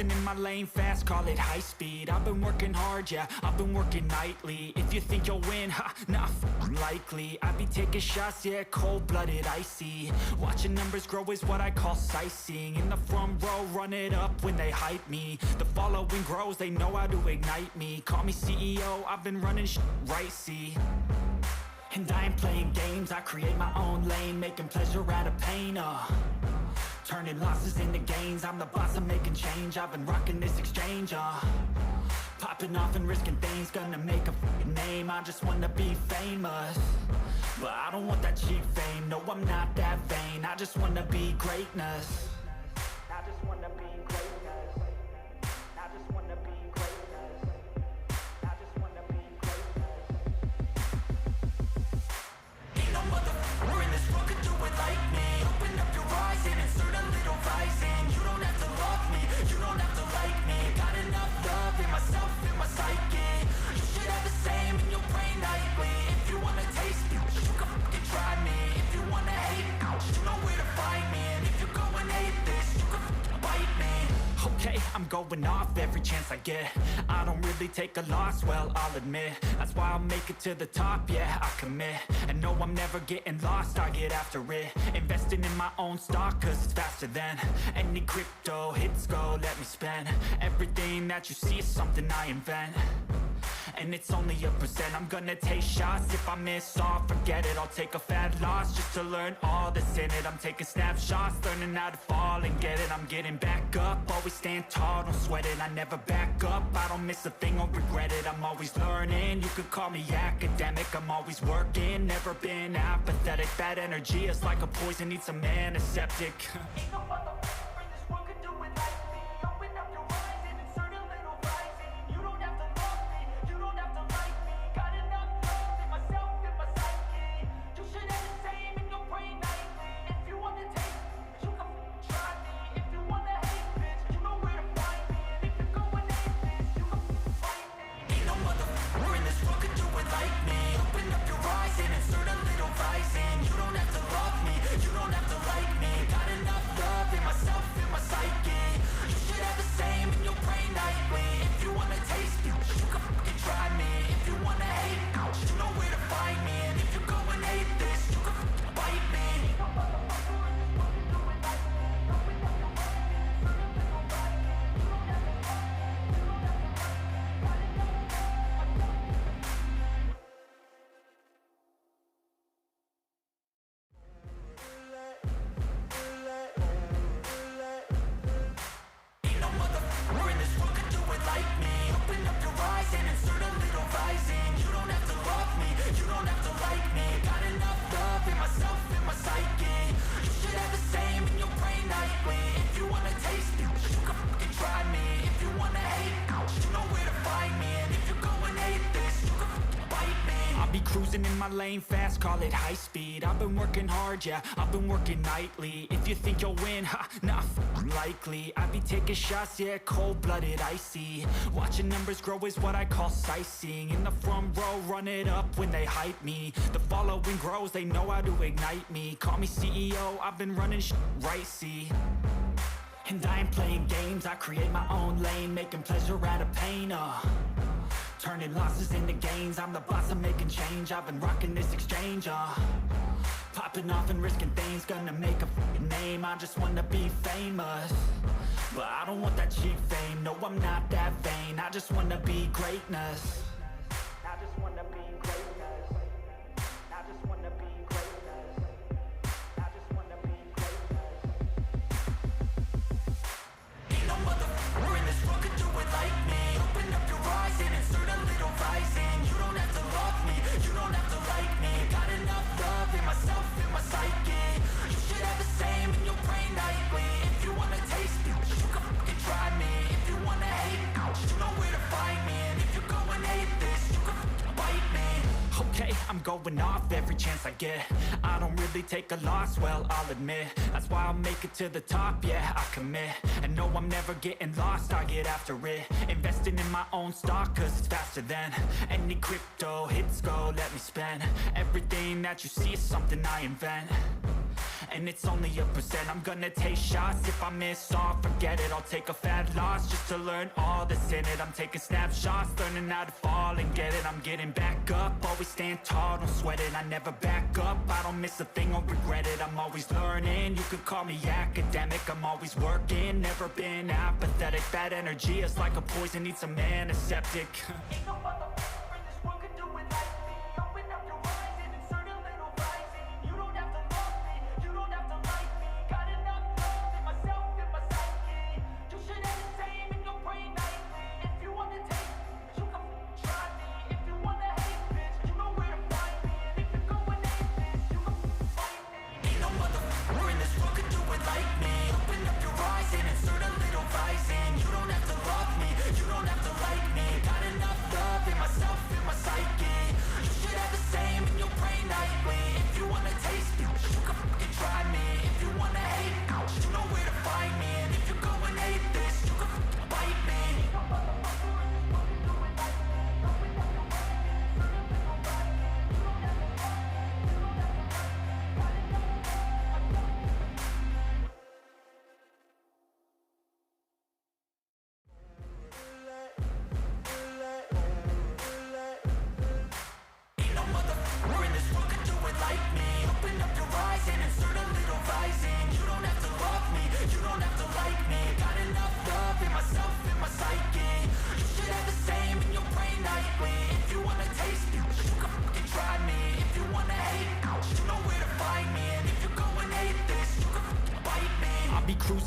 cruising in my lane fast, call it high speed. I've been working hard, yeah, I've been working nightly. If you think you'll win, ha, nah, likely. I be taking shots, yeah, cold-blooded, icy. Watching numbers grow is what I call sightseeing. In the front row, run it up when they hype me. The following grows, they know how to ignite me. Call me CEO, I've been running right, see. And I ain't playing games, I create my own lane, making pleasure out of pain, turning losses into gains, I'm the boss, I'm making change. I've been rocking this exchange, popping off and risking things, gonna make a name. I just wanna be famous, but I don't want that cheap fame. No, I'm not that vain, I just wanna be greatness. I just wanna be greatness. I just wanna be greatness. I just wanna be greatness. Ain't no motherfucker in this world could do it like me. Open up your eyes and insert a little rising. You don't have to love me, you don't have to like me. Got enough love in myself, in my psyche. You should have the same in your brain nightly. If you wanna taste me, you can fucking try me. If you wanna hate me, you know where to find me. And if you're going hate this, you can fucking bite me. Okay, I'm going off every chance I get. I don't really take a loss, well, I'll admit. That's why I'll make it to the top, yeah, I commit. And no, I'm never getting lost, I get after it. Investing in my own stock, cause it's faster than any crypto hits go, let me spend. Everything that you see is something I invent, and it's only a percent. I'm gonna take shots, if I miss all, forget it. I'll take a fat loss just to learn all that's in it. I'm taking snapshots, learning how to fall and get it. I'm getting back up, always stand tall, don't sweat it. I never back up, I don't miss a thing or regret it. I'm always learning, you could call me academic. I'm always working, never been apathetic. Bad energy is like a poison, needs some antiseptic. Ain't no motherfucker in this world could do it like me. Open up your eyes and insert a little rising. You don't have to love me, you don't have to like me. Got enough love in myself, in my psyche. You should have the same in your brain nightly. If you wanna taste me, you can try me. If you wanna hate bitch, you know where to find me. And if you're going hate this, you can fight me. Ain't no motherfucker in this world could do it like me. Open up your eyes and insert a little rising. You don't have to love me, you don't have to like me. Got enough love in myself, in my psyche. You should have the same in your brain nightly. If you wanna taste me, you can fucking try me. If you wanna hate me, you know where to find me. And if you're going hate this, you can fucking bite me. Ain't no motherfucker in this world could do it like me. Open up your eyes and insert a little rising. You don't have to love me, you don't have to like me. Got enough love in myself. Ain't no motherfucker in this world could do it like me. Open up your eyes and insert a little rising. You don't have to love me, you don't have to like me. Got enough love in myself, in my psyche. You should have the same in your brain nightly. If you wanna taste me, you can fucking try me. If you wanna hate me, you know where to find me. And if you're going hate this, you can fucking bite me. I'll be cruising in my lane fast, call it high speed. I've been working hard, yeah, I've been working nightly. If you think you'll win, ha, nah, likely. I be taking shots, yeah, cold-blooded, icy. Watching numbers grow is what I call sightseeing. In the front row, run it up when they hype me. The following grows, they know how to ignite me. Call me CEO, I've been running right, see. And I ain't playing games, I create my own lane, making pleasure out of pain, turning losses into gains, I'm the boss, I'm making change. I've been rocking this exchange, popping off and risking things, gonna make a name. I just wanna be famous, but I don't want that cheap fame. No, I'm not that vain, I just wanna be greatness. I just wanna be greatness. I just wanna be greatness. I just wanna be greatness. Ain't no motherfucker in this world could do it like me. Open up your eyes and insert a little rising. You don't have to love me, you don't have to like me. Got enough love in myself, in my psyche. You should have the same in your brain nightly. If you wanna taste me, you can fucking try me. If you wanna hate me, you know where to find me. And if you're going hate this, you can fucking bite me. Okay, I'm going off every chance I get. I don't really take a loss, well, I'll admit. That's why I'll make it to the top, yeah, I commit. And no, I'm never getting lost, I get after it. Investing in my own stock, cause it's faster than any crypto hits go, let me spend. Everything that you see is something I invent, and it's only a percent. I'm gonna take shots, if I miss all, forget it. I'll take a fat loss just to learn all that's in it. I'm taking snapshots, learning how to fall and get it. I'm getting back up, always stand tall, don't sweat it. I never back up, I don't miss a thing or regret it. I'm always learning, you could call me academic. I'm always working, never been apathetic. Bad energy is like a poison, needs some antiseptic. Ain't no motherfucker in this world could do it like me. Open up your eyes and insert a little rising. You don't have to love me, you don't have to like me. Got enough love in myself, in my psyche. You should have the same in your brain nightly. If you want to take me, you can try me. If you want to hate, bitch, you know where to find me. And if you're going hate, bitch, you can fight me. Ain't no motherfucker in this world could do it like me. Open up your eyes and insert a little rising. You don't have to love me, you don't have to like me. Got enough love in myself, in my psyche. You should have the same in your brain nightly. If you wanna taste me, you can fucking try me. If you wanna hate, you know where to find me. And if you're going hate this, you can fucking bite me. Ain't no motherfucker in this world could do it like me. Open up your eyes and insert a little rising. You don't have to love me, you don't have to like me. Got enough love in myself, in my psyche. You should have the same in your brain nightly. If you wanna taste me, you can fucking try me. If you wanna hate, you know where to find me. And if you're going hate this, you can fucking bite me. I'll be cruising